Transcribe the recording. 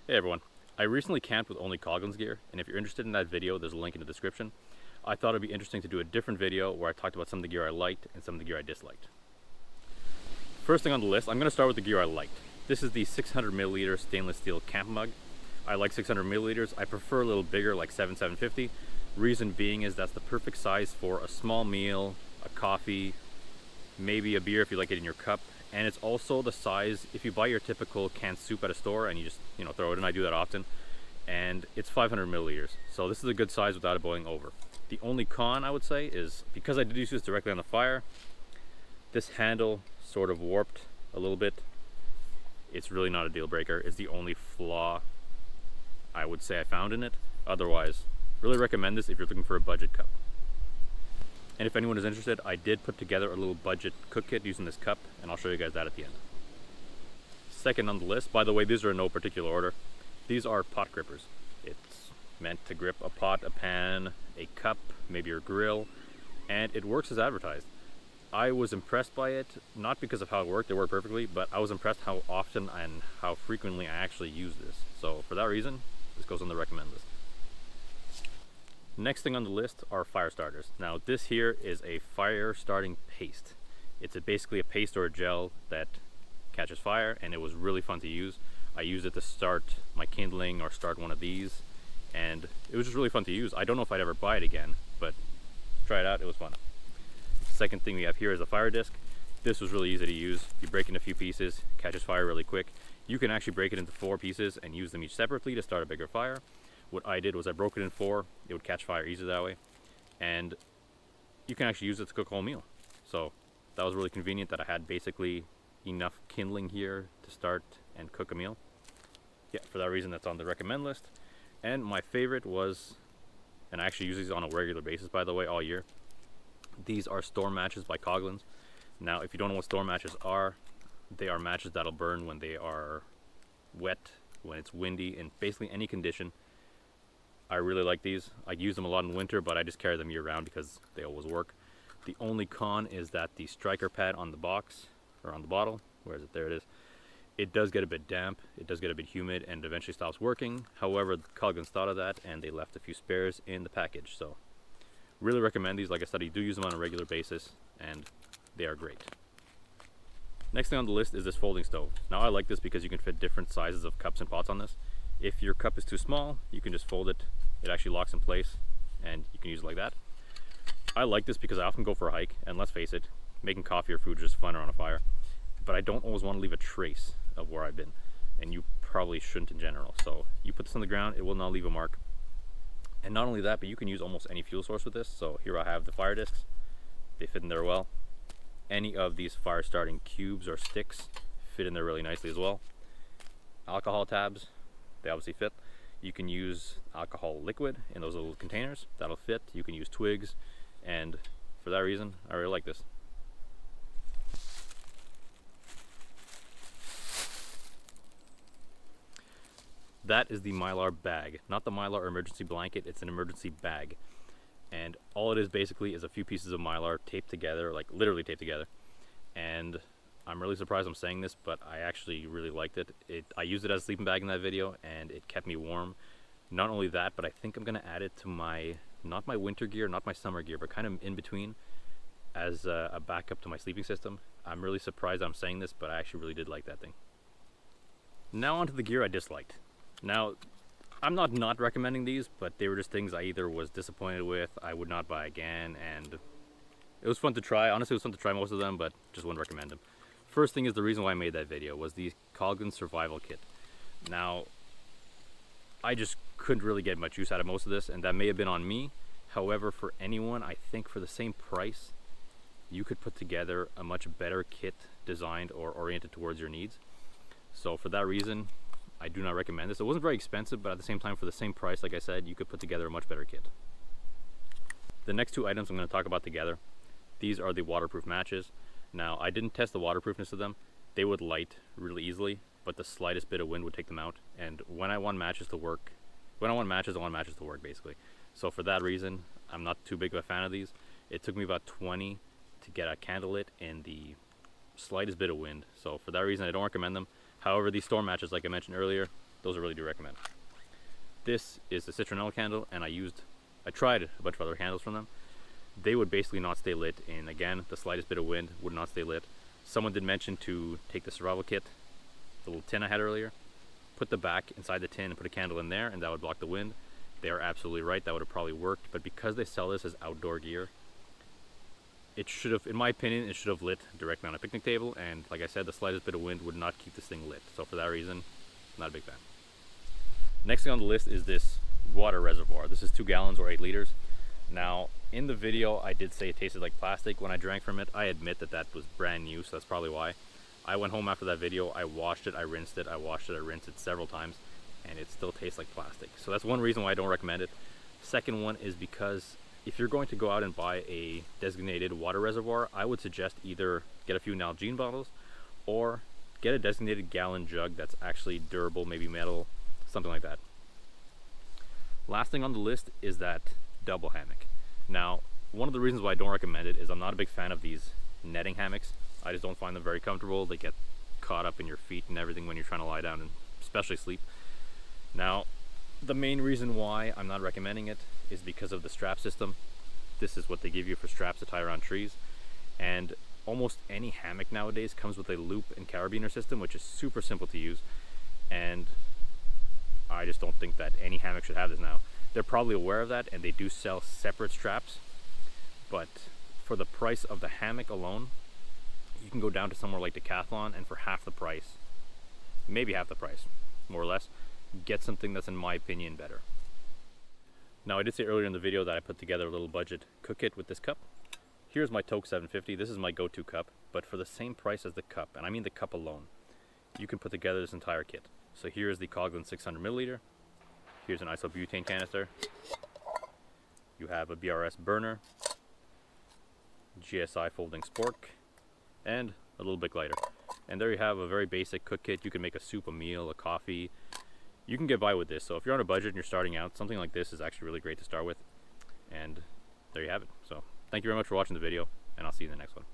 Hey everyone, I recently camped with only Coghlans gear, and if you're interested in that video, there's a link in the description. I thought it'd be interesting to do a different video where I talked about some of the gear I liked and some of the gear I disliked. First thing on the list, I'm going to start with the gear I liked. This is the 600ml stainless steel camp mug. I like 600ml. I prefer a little bigger, like 750. Reason being is that's the perfect size for a small meal, a coffee, maybe a beer if you like it in your cup. And it's also the size, if you buy your typical canned soup at a store and you just, throw it in, I do that often, and it's 500ml. So this is a good size without it boiling over. The only con I would say is, because I did use this directly on the fire, this handle sort of warped a little bit. It's really not a deal breaker. It's the only flaw I would say I found in it. Otherwise, really recommend this if you're looking for a budget cup. And if anyone is interested, I did put together a little budget cook kit using this cup, and I'll show you guys that at the end. Second on the list, by the way, these are in no particular order. These are pot grippers. It's meant to grip a pot, a pan, a cup, maybe your grill, and it works as advertised. I was impressed by it, not because of how it worked perfectly, but I was impressed how often and how frequently I actually use this. So for that reason, this goes on the recommend list. Next thing on the list are fire starters. Now this here is a fire starting paste. It's basically a paste or a gel that catches fire, and it was really fun to use. I used it to start my kindling or start one of these, and it was just really fun to use. I don't know if I'd ever buy it again, but try it out, it was fun. Second thing we have here is a fire disc. This was really easy to use. You break it into a few pieces, catches fire really quick. You can actually break it into 4 pieces and use them each separately to start a bigger fire. What I did was I broke it in 4, it would catch fire easy that way, and you can actually use it to cook a whole meal. So that was really convenient that I had basically enough kindling here to start and cook a meal. Yeah, for that reason that's on the recommend list. And my favorite was, and I actually use these on a regular basis by the way all year, these are storm matches by Coghlan. Now if you don't know what storm matches are, they are matches that'll burn when they are wet, when it's windy, in basically any condition. I really like these. I use them a lot in winter, but I just carry them year round because they always work. The only con is that the striker pad on the box, or on the bottle, where is it? There it is. It does get a bit damp, it does get a bit humid, and eventually stops working. However, Coghlan's thought of that, and they left a few spares in the package. So, really recommend these. Like I said, I do use them on a regular basis, and they are great. Next thing on the list is this folding stove. Now I like this because you can fit different sizes of cups and pots on this. If your cup is too small, you can just fold it. It actually locks in place and you can use it like that. I like this because I often go for a hike, and let's face it, making coffee or food is just fun around a fire. But I don't always want to leave a trace of where I've been, and you probably shouldn't in general. So you put this on the ground, it will not leave a mark. And not only that, but you can use almost any fuel source with this. So here I have the fire discs. They fit in there well. Any of these fire starting cubes or sticks fit in there really nicely as well. Alcohol tabs, they obviously fit. You can use alcohol liquid in those little containers, that'll fit. You can use twigs, and for that reason, I really like this. That is the Myar Bag, not the Mylar emergency blanket, it's an emergency bag. And all it is basically is a few pieces of Mylar taped together, like literally taped together. And I'm really surprised I'm saying this, but I actually really liked it. I used it as a sleeping bag in that video, and it kept me warm. Not only that, but I think I'm gonna add it to my, not my winter gear, not my summer gear, but kind of in between as a backup to my sleeping system. I'm really surprised I'm saying this, but I actually really did like that thing. Now onto the gear I disliked. Now, I'm not recommending these, but they were just things I either was disappointed with, I would not buy again, and it was fun to try. Honestly, it was fun to try most of them, but just wouldn't recommend them. First thing is, the reason why I made that video was the Coghlan survival kit. Now, I just couldn't really get much use out of most of this, and that may have been on me. However, for anyone, I think for the same price, you could put together a much better kit designed or oriented towards your needs. So for that reason, I do not recommend this. It wasn't very expensive, but at the same time, for the same price, like I said, you could put together a much better kit. The next 2 items I'm going to talk about together, these are the waterproof matches. Now, I didn't test the waterproofness of them. They would light really easily, but the slightest bit of wind would take them out. And when I want matches to work, I want matches to work basically. So for that reason, I'm not too big of a fan of these. It took me about 20 to get a candle lit in the slightest bit of wind. So for that reason, I don't recommend them. However, these storm matches, like I mentioned earlier, those I really do recommend. This is the citronella candle, and I tried a bunch of other candles from them. They would basically not stay lit, and again, the slightest bit of wind would not stay lit. Someone did mention to take the survival kit, the little tin I had earlier, put the back inside the tin and put a candle in there, and that would block the wind. They are absolutely right, that would have probably worked, but because they sell this as outdoor gear, it should have, in my opinion, it should have lit directly on a picnic table, and like I said, the slightest bit of wind would not keep this thing lit. So for that reason, not a big fan. Next thing on the list is this water reservoir. This is 2 gallons or 8 liters. Now, in the video, I did say it tasted like plastic when I drank from it. I admit that that was brand new, so that's probably why. I went home after that video, I washed it, I rinsed it, I washed it, I rinsed it several times, and it still tastes like plastic. So that's one reason why I don't recommend it. Second one is because if you're going to go out and buy a designated water reservoir, I would suggest either get a few Nalgene bottles or get a designated gallon jug that's actually durable, maybe metal, something like that. Last thing on the list is that double hammock. Now, one of the reasons why I don't recommend it is I'm not a big fan of these netting hammocks. I just don't find them very comfortable. They get caught up in your feet and everything when you're trying to lie down and especially sleep. Now, the main reason why I'm not recommending it is because of the strap system. This is what they give you for straps to tie around trees. And almost any hammock nowadays comes with a loop and carabiner system, which is super simple to use. And I just don't think that any hammock should have this now. They're probably aware of that, and they do sell separate straps. But for the price of the hammock alone, you can go down to somewhere like Coghlan, and for half the price, maybe half the price, more or less, get something that's, in my opinion, better. Now, I did say earlier in the video that I put together a little budget cook kit with this cup. Here's my Toke 750. This is my go-to cup, but for the same price as the cup, and I mean the cup alone, you can put together this entire kit. So here's the Coghlan 600 milliliter. Here's an isobutane canister. You have a BRS burner, GSI folding spork, and a little bit lighter. And there you have a very basic cook kit. You can make a soup, a meal, a coffee. You can get by with this. So if you're on a budget and you're starting out, something like this is actually really great to start with. And there you have it. So thank you very much for watching the video, and I'll see you in the next one.